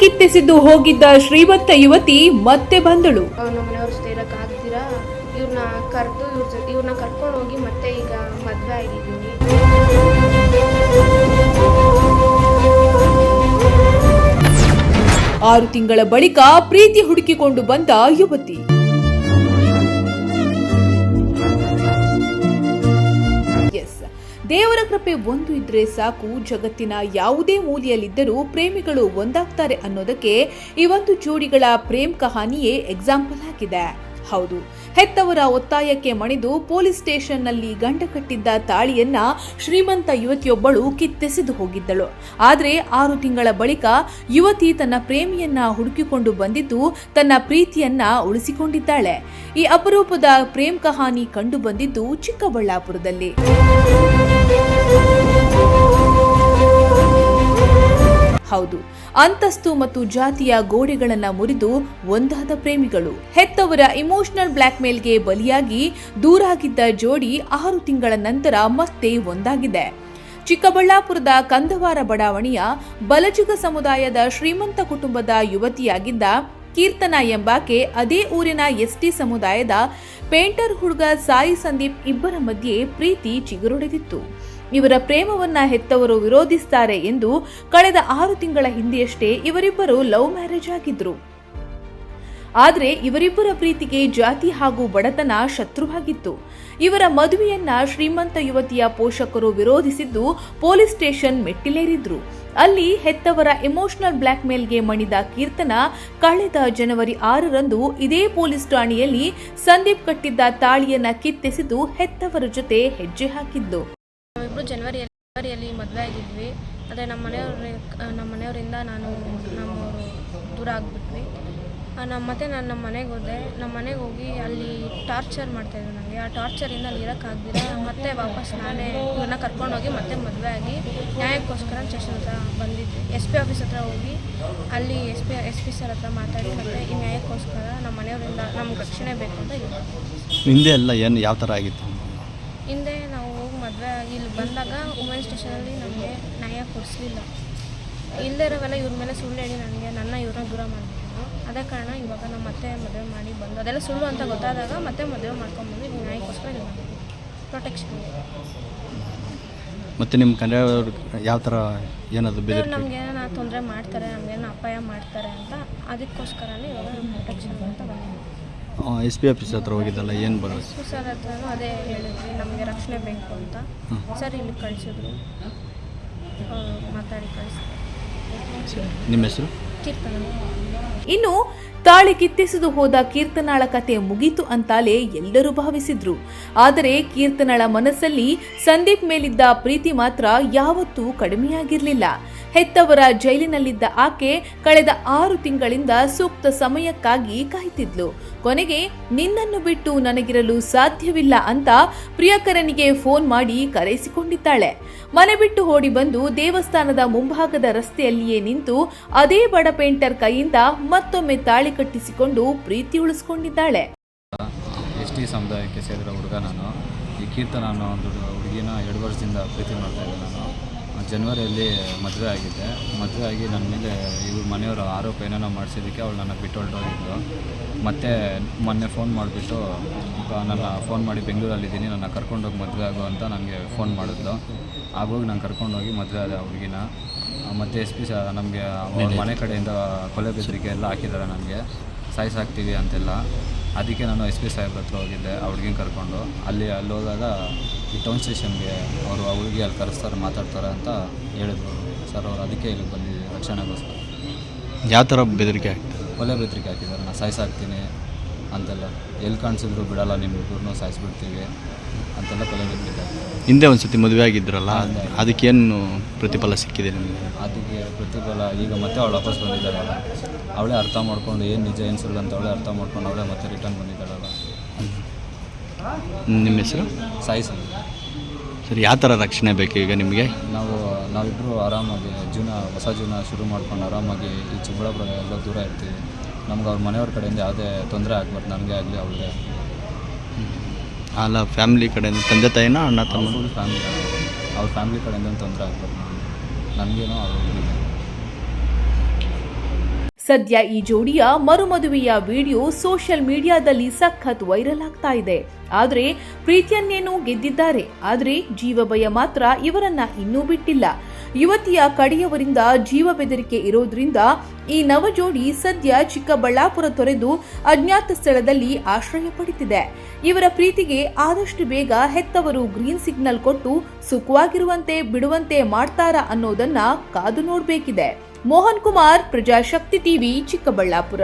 ಕಿತ್ತೆಸೆದು ಹೋಗಿದ್ದ ಶ್ರೀಮಂತ ಯುವತಿ ಮತ್ತೆ ಬಂದಳು. ನಮ್ಮ ಮನೆಯವ್ರು ಸೇರಕ್ಕೆ ಆಗ್ತೀರಾ, ಇವ್ರನ್ನ ಕರ್ಕೊಂಡು ಹೋಗಿ ಮತ್ತೆ ಈಗ ಮದುವೆ ಆಗಿದ್ದೀನಿ. 6 ತಿಂಗಳ ಬಳಿಕ ಪ್ರೀತಿ ಹುಡುಕಿಕೊಂಡು ಬಂದ ಯುವತಿ. ದೇವರ ಕೃಪೆ ಒಂದು ಇದ್ರೆ ಸಾಕು, ಜಗತ್ತಿನ ಯಾವುದೇ ಮೂಲೆಯಲ್ಲಿದ್ದರೂ ಪ್ರೇಮಿಗಳು ಒಂದಾಗ್ತಾರೆ ಅನ್ನೋದಕ್ಕೆ ಈ ಒಂದು ಜೋಡಿಗಳ ಪ್ರೇಮ್ ಕಹಾನಿಯೇ ಎಕ್ಸಾಂಪಲ್ ಆಗಿದೆ. ಹೌದು, ಹೆತ್ತವರ ಒತ್ತಾಯಕ್ಕೆ ಮಣಿದು ಪೊಲೀಸ್ ಸ್ಟೇಷನ್ನಲ್ಲಿ ಗಂಡ ಕಟ್ಟಿದ್ದ ತಾಳಿಯನ್ನ ಶ್ರೀಮಂತ ಯುವತಿಯೊಬ್ಬಳು ಕಿತ್ತೆಸೆದು ಹೋಗಿದ್ದಳು. ಆದರೆ 6 ತಿಂಗಳ ಬಳಿಕ ಯುವತಿ ತನ್ನ ಪ್ರೇಮಿಯನ್ನ ಹುಡುಕಿಕೊಂಡು ಬಂದಿದ್ದು ತನ್ನ ಪ್ರೀತಿಯನ್ನ ಉಳಿಸಿಕೊಂಡಿದ್ದಾಳೆ. ಈ ಅಪರೂಪದ ಪ್ರೇಮ್ ಕಹಾನಿ ಕಂಡು ಬಂದಿದ್ದು ಚಿಕ್ಕಬಳ್ಳಾಪುರದಲ್ಲಿ. ಹೌದು, ಅಂತಸ್ತು ಮತ್ತು ಜಾತಿಯ ಗೋಡೆಗಳನ್ನ ಮುರಿದು ಒಂದಾದ ಪ್ರೇಮಿಗಳು. ಹೆತ್ತವರ ಇಮೋಷನಲ್ ಬ್ಲಾಕ್ ಮೇಲ್ಗೆ ಬಲಿಯಾಗಿ ದೂರಾಗಿದ್ದ ಜೋಡಿ 6 ತಿಂಗಳ ನಂತರ ಮತ್ತೆ ಒಂದಾಗಿದೆ. ಚಿಕ್ಕಬಳ್ಳಾಪುರದ ಕಂದವಾರ ಬಡಾವಣೆಯ ಬಲಜುಗ ಸಮುದಾಯದ ಶ್ರೀಮಂತ ಕುಟುಂಬದ ಯುವತಿಯಾಗಿದ್ದ ಕೀರ್ತನಾ ಎಂಬಾಕೆ ಅದೇ ಊರಿನ ಎಸ್ಟಿ ಸಮುದಾಯದ ಪೇಂಟರ್ ಹುಡುಗ ಸಾಯಿ ಸಂದೀಪ್ ಇಬ್ಬರ ಮಧ್ಯೆ ಪ್ರೀತಿ ಚಿಗುರೊಡೆದಿತ್ತು. ಇವರ ಪ್ರೇಮವನ್ನ ಹೆತ್ತವರು ವಿರೋಧಿಸುತ್ತಾರೆ ಎಂದು ಕಳೆದ 6 ತಿಂಗಳ ಹಿಂದೆಯಷ್ಟೇ ಇವರಿಬ್ಬರು ಲವ್ ಮ್ಯಾರೇಜ್ ಆಗಿದ್ರು. ಆದರೆ ಇವರಿಬ್ಬರ ಪ್ರೀತಿಗೆ ಜಾತಿ ಹಾಗೂ ಬಡತನ ಶತ್ರುವಾಗಿತ್ತು. ಇವರ ಮದುವೆಯನ್ನ ಶ್ರೀಮಂತ ಯುವತಿಯ ಪೋಷಕರು ವಿರೋಧಿಸಿದ್ದು ಪೊಲೀಸ್ ಸ್ಟೇಷನ್ ಮೆಟ್ಟಿಲೇರಿದ್ರು. ಅಲ್ಲಿ ಹೆತ್ತವರ ಇಮೋಷನಲ್ ಬ್ಲಾಕ್ ಮೇಲ್ಗೆ ಮಣಿದ ಕೀರ್ತನಾ ಕಳೆದ ಜನವರಿ 6ರಂದು ಇದೇ ಪೊಲೀಸ್ ಠಾಣೆಯಲ್ಲಿ ಸಂದೀಪ್ ಕಟ್ಟಿದ್ದ ತಾಳಿಯನ್ನ ಕಿತ್ತೆಸೆದು ಹೆತ್ತವರ ಜೊತೆ ಹೆಜ್ಜೆ ಹಾಕಿದ್ದು. ನಾವಿಬ್ರು ಜನವರಿಯಲ್ಲಿ ಮದುವೆ ಆಗಿದ್ವಿ. ಆದರೆ ನಮ್ಮ ಮನೆಯವರಿಂದ ನಮ್ಮವರು ದೂರ ಆಗಿಬಿಟ್ವಿ. ನಾನು ನಮ್ಮ ಮನೆಗೆ ಹೋದೆ. ನಮ್ಮ ಮನೆಗೆ ಹೋಗಿ ಅಲ್ಲಿ ಟಾರ್ಚರ್ ಮಾಡ್ತಾಯಿದ್ರು ನನಗೆ. ಆ ಟಾರ್ಚರಿಂದ ಅಲ್ಲಿ ಇರೋಕ್ಕಾಗ್ದಿರ ಮತ್ತೆ ವಾಪಸ್ ನಾನೇ ಇವ್ರನ್ನ ಕರ್ಕೊಂಡೋಗಿ ಮತ್ತೆ ಮದುವೆ ಆಗಿ ನ್ಯಾಯಕ್ಕೋಸ್ಕರ ಸ್ಟೇಷನ್ ಹತ್ರ ಬಂದಿದ್ದೆ. SP ಆಫೀಸ್ ಹತ್ರ ಹೋಗಿ ಅಲ್ಲಿ SP ಸರ್ ಹತ್ರ ಮಾತಾಡಿ ಮತ್ತೆ ಈ ನ್ಯಾಯಕ್ಕೋಸ್ಕರ ನಮ್ಮ ಮನೆಯವರಿಂದ ನಮ್ಗೆ ರಕ್ಷಣೆ ಬೇಕು ಅಂತ ಇದು. ಹಿಂದೆ ಎಲ್ಲ ಏನು ಯಾವ ಥರ ಆಗಿತ್ತು? ಹಿಂದೆ ನಾವು ಹೋಗಿ ಮದುವೆ ಇಲ್ಲಿ ಬಂದಾಗ ವುಮೆನ್ ಸ್ಟೇಷನಲ್ಲಿ ನಮಗೆ ನ್ಯಾಯ ಕೊಡಿಸ್ಲಿಲ್ಲ. ಇಲ್ಲದೇ ಇರೋವೆಲ್ಲ ಇವ್ರ ಮೇಲೆ ಸುಳ್ಳು ಹೇಳಿ ನನ್ನ ಇವ್ರನ್ನ ದೂರ ಮಾಡಿಬಿಟ್ಟು, ಅದೇ ಕಾರಣ ಇವಾಗ ನಾವು ಮತ್ತೆ ಮದುವೆ ಮಾಡಿ ಬಂದು ಅದೆಲ್ಲ ಸುಳ್ಳು ಅಂತ ಗೊತ್ತಾದಾಗ ಮತ್ತೆ ಮದುವೆ ಮಾಡ್ಕೊಂಡ್ಬಂದು ಈಗ ನ್ಯಾಯಕ್ಕೋಸ್ಕರ ಇದು ಮಾಡಿದ್ವಿ, ಪ್ರೊಟೆಕ್ಷನ್. ಮತ್ತು ನಿಮ್ಮ ಕಡೆಯವ್ರು ಯಾವ ಥರ ಏನಾದರೂ ಬೇರೆ ನಮ್ಗೆ ಏನೋ ತೊಂದರೆ ಮಾಡ್ತಾರೆ, ನಮಗೇನೋ ಅಪಾಯ ಮಾಡ್ತಾರೆ ಅಂತ ಅದಕ್ಕೋಸ್ಕರನೇ ಇವಾಗ ಪ್ರೊಟೆಕ್ಷನ್ ಅಂತ ಬಂದಿದ್ದೀವಿ. SP ಆಫೀಸ್ ಹತ್ರ ಹೋಗಿದ್ದಲ್ಲ, ಏನು ಬರೋದು? SP ಸರ್ ಹತ್ರನೂ ಅದೇ ಹೇಳಿದ್ವಿ, ನಮಗೆ ರಕ್ಷಣೆ ಬೇಕು ಅಂತ. ಸರ್ ಇಲ್ಲಿ ಕಳಿಸಿದ್ರು, ಮಾತಾಡಿ ಕಳಿಸಿದ್ರು. ನಿಮ್ಮ ಹೆಸರು? ಕೀರ್ತನಾ. ಇನ್ನು ತಾಳಿ ಕಿತ್ತೆಸೆದು ಹೋದ ಕೀರ್ತನಾಳ ಕತೆ ಮುಗೀತು ಅಂತಾಲೇ ಎಲ್ಲರೂ ಭಾವಿಸಿದ್ರು. ಆದರೆ ಕೀರ್ತನಾಳ ಮನಸ್ಸಲ್ಲಿ ಸಂದೀಪ್ ಮೇಲಿದ್ದ ಪ್ರೀತಿ ಮಾತ್ರ ಯಾವತ್ತೂ ಕಡಿಮೆಯಾಗಿರಲಿಲ್ಲ. ಹೆತ್ತವರ ಜೈಲಿನಲ್ಲಿದ್ದ ಆಕೆ ಕಳೆದ 6 ತಿಂಗಳಿಂದ ಸೂಕ್ತ ಸಮಯಕ್ಕಾಗಿ ಕಾಯ್ತಿದ್ಲು. ಕೊನೆಗೆ ನಿನ್ನನ್ನು ಬಿಟ್ಟು ನನಗಿರಲು ಸಾಧ್ಯವಿಲ್ಲ ಅಂತ ಪ್ರಿಯಕರನಿಗೆ ಫೋನ್ ಮಾಡಿ ಕರೆಸಿಕೊಂಡಿದ್ದಾಳೆ. ಮನೆ ಬಿಟ್ಟು ಓಡಿ ಬಂದು ದೇವಸ್ಥಾನದ ಮುಂಭಾಗದ ರಸ್ತೆಯಲ್ಲಿಯೇ ನಿಂತು ಅದೇ ಬಡ ಪೇಂಟರ್ ಕೈಯಿಂದ ಮತ್ತೊಮ್ಮೆ ತಾಳಿ ಕಟ್ಟಿಸಿಕೊಂಡು ಪ್ರೀತಿ ಉಳಿಸಿಕೊಂಡಿದ್ದಾಳೆ. ST ಸಮುದಾಯಕ್ಕೆ ಸೇರಿದ ಹುಡುಗ ನಾನು. ಈ ಕೀರ್ತನಾ ಅನ್ನೋ ಒಂದು ಹುಡುಗಿನ 2 ವರ್ಷದಿಂದ ಪ್ರೀತಿ ಮಾಡ್ತಾ ಇದ್ದೆ ನಾನು. ಜನವರಿಯಲ್ಲಿ ಮದುವೆ ಆಗಿದ್ದೆ. ಮದುವೆ ಆಗಿ ನನ್ನ ಮೇಲೆ ಇವ್ರ ಮನೆಯವರು ಆರೋಪ ಏನೇನೋ ಮಾಡಿಸಿದ್ದಕ್ಕೆ ಅವಳು ನನ್ನ ಬಿಟ್ಟು ಹೊರಟೋಗಿದ್ಲು. ಮತ್ತು ಮೊನ್ನೆ ಫೋನ್ ಮಾಡಿಬಿಟ್ಟು ನನ್ನ ಫೋನ್ ಮಾಡಿ ಬೆಂಗಳೂರಲ್ಲಿದ್ದೀನಿ, ನನ್ನ ಕರ್ಕೊಂಡೋಗಿ ಮದುವೆ ಆಗು ಅಂತ ನನಗೆ ಫೋನ್ ಮಾಡಿದ್ಲು. ಆಗೋಗಿ ನಾನು ಕರ್ಕೊಂಡೋಗಿ ಮದುವೆ ಆದ ಹುಡುಗಿನ. ಮತ್ತು SP ನಮಗೆ ಮನೆ ಕಡೆಯಿಂದ ಕೊಲೆ ಬೆದರಿಕೆ ಎಲ್ಲ ಹಾಕಿದ್ದಾರೆ, ನನಗೆ ಸಾಯಿಸಾಕ್ತೀವಿ ಅಂತೆಲ್ಲ. ಅದಕ್ಕೆ ನಾನು SP ಸಾಹೇಬ್ರ ಹತ್ರ ಹೋಗಿದ್ದೆ ಆ ಹುಡುಗಿನ ಕರ್ಕೊಂಡು. ಅಲ್ಲಿ ಹೋದಾಗ ಈ ಟೌನ್ ಸ್ಟೇಷನ್ಗೆ ಅವರು ಆ ಹುಡುಗಿ ಅಲ್ಲಿ ಕರೆಸ್ತಾರೆ, ಮಾತಾಡ್ತಾರೆ ಅಂತ ಹೇಳಿದ್ರು ಸರ್. ಅವರು ಅದಕ್ಕೆ ಇಲ್ಲಿಗೆ ಬಂದಿದ್ದೀವಿ ರಕ್ಷಣೆಗೋಸ್ಕರ. ಯಾವ ಥರ ಬೆದರಿಕೆ ಹಾಕ್ತಾರೆ? ಕೊಲೆ ಬೆದರಿಕೆ ಹಾಕಿದ್ದಾರೆ, ನಾನು ಸಾಯಿಸಾಕ್ತೀನಿ ಅಂತೆಲ್ಲ. ಎಲ್ಲಿ ಕಾಣಿಸಿದ್ರು ಬಿಡಲ್ಲ, ನಿಮ್ಮಿಬ್ಬರನ್ನೂ ಸಾಯಿಸ್ಬಿಡ್ತೀವಿ ಅಂತೆಲ್ಲ ಕೊಲೆ ಬೆದರಿಕೆ ಹಾಕಿದ್ದಾರೆ. ಹಿಂದೆ ಒಂದು ಸತಿ ಮದುವೆ ಆಗಿದ್ರಲ್ಲ, ಅದಕ್ಕೇನು ಪ್ರತಿಫಲ ಸಿಕ್ಕಿದೆ ನಿಮಗೆ? ಅದಕ್ಕೆ ಪ್ರತಿಫಲ ಈಗ ಮತ್ತೆ ಅವಳು ವಾಪಸ್ ಬಂದಿದ್ದಾಳಲ್ಲ, ಅವಳೇ ಅರ್ಥ ಮಾಡ್ಕೊಂಡು ಏನು ನಿಜ ಏನು ಸುಳ್ಳು ಅಂತ ಅವಳೇ ಅರ್ಥ ಮಾಡ್ಕೊಂಡು ಅವಳೇ ಮತ್ತೆ ರಿಟರ್ನ್ ಬಂದಿದ್ದಾಳಲ್ಲ. ನಿಮ್ಮ ಹೆಸರು? ಸಾಯಿ ಸಂದೀಪ್. ಸರಿ, ಯಾವ ಥರ ರಕ್ಷಣೆ ಬೇಕು ಈಗ ನಿಮಗೆ? ನಾವಿಬ್ಬರು ಆರಾಮಾಗಿ ಹೊಸ ಜೀವನ ಶುರು ಮಾಡ್ಕೊಂಡು ಆರಾಮಾಗಿ ಈ ಚಿಕ್ಕಬಳ್ಳಾಪುರ ಎಲ್ಲ ದೂರ ಇರ್ತೀವಿ. ನಮ್ಗೆ ಅವ್ರ ಮನೆಯವ್ರ ಕಡೆಯಿಂದ ಯಾವುದೇ ತೊಂದರೆ ಆಗ್ಬಾರ್ದು, ನನಗೆ ಆಗಲಿ ಅವಳಿಗೆ. ಅಲ್ಲ, ಫ್ಯಾಮಿಲಿ ಕಡೆಯಿಂದ ತಂದೆ ತಾಯಿನ ಅಣ್ಣ ತಮ್ಮ? ಫುಲ್ ಫ್ಯಾಮಿಲಿ, ಅವ್ರ ಫ್ಯಾಮಿಲಿ ಕಡೆಯಿಂದ ತೊಂದರೆ ಆಗ್ಬಾರ್ದು ನನಗೇನೋ ಅವ್ರಿಗೆ. ಸದ್ಯ ಈ ಜೋಡಿಯ ಮರುಮದುವೆಯ ವಿಡಿಯೋ ಸೋಷಿಯಲ್ ಮೀಡಿಯಾದಲ್ಲಿ ಸಖತ್ ವೈರಲ್ ಆಗ್ತಾ ಇದೆ. ಆದರೆ ಪ್ರೀತಿಯನ್ನೇನೋ ಗೆದ್ದಿದ್ದಾರೆ. ಆದರೆ ಜೀವಭಯ ಮಾತ್ರ ಇವರನ್ನ ಇನ್ನೂ ಬಿಟ್ಟಿಲ್ಲ. ಯುವತಿಯ ಕಡೆಯವರಿಂದ ಜೀವ ಬೆದರಿಕೆ ಇರೋದ್ರಿಂದ ಈ ನವ ಜೋಡಿ ಸದ್ಯ ಚಿಕ್ಕಬಳ್ಳಾಪುರ ತೊರೆದು ಅಜ್ಞಾತ ಸ್ಥಳದಲ್ಲಿ ಆಶ್ರಯ ಪಡೆದಿದೆ. ಇವರ ಪ್ರೀತಿಗೆ ಆದಷ್ಟು ಬೇಗ ಹೆತ್ತವರು ಗ್ರೀನ್ ಸಿಗ್ನಲ್ ಕೊಟ್ಟು ಸುಖವಾಗಿರುವಂತೆ ಬಿಡುವಂತೆ ಮಾಡ್ತಾರಾ ಅನ್ನೋದನ್ನ ಕಾದು ನೋಡಬೇಕಿದೆ. ಮೋಹನ್ ಕುಮಾರ್, ಪ್ರಜಾಶಕ್ತಿ ಟಿವಿ, ಚಿಕ್ಕಬಳ್ಳಾಪುರ.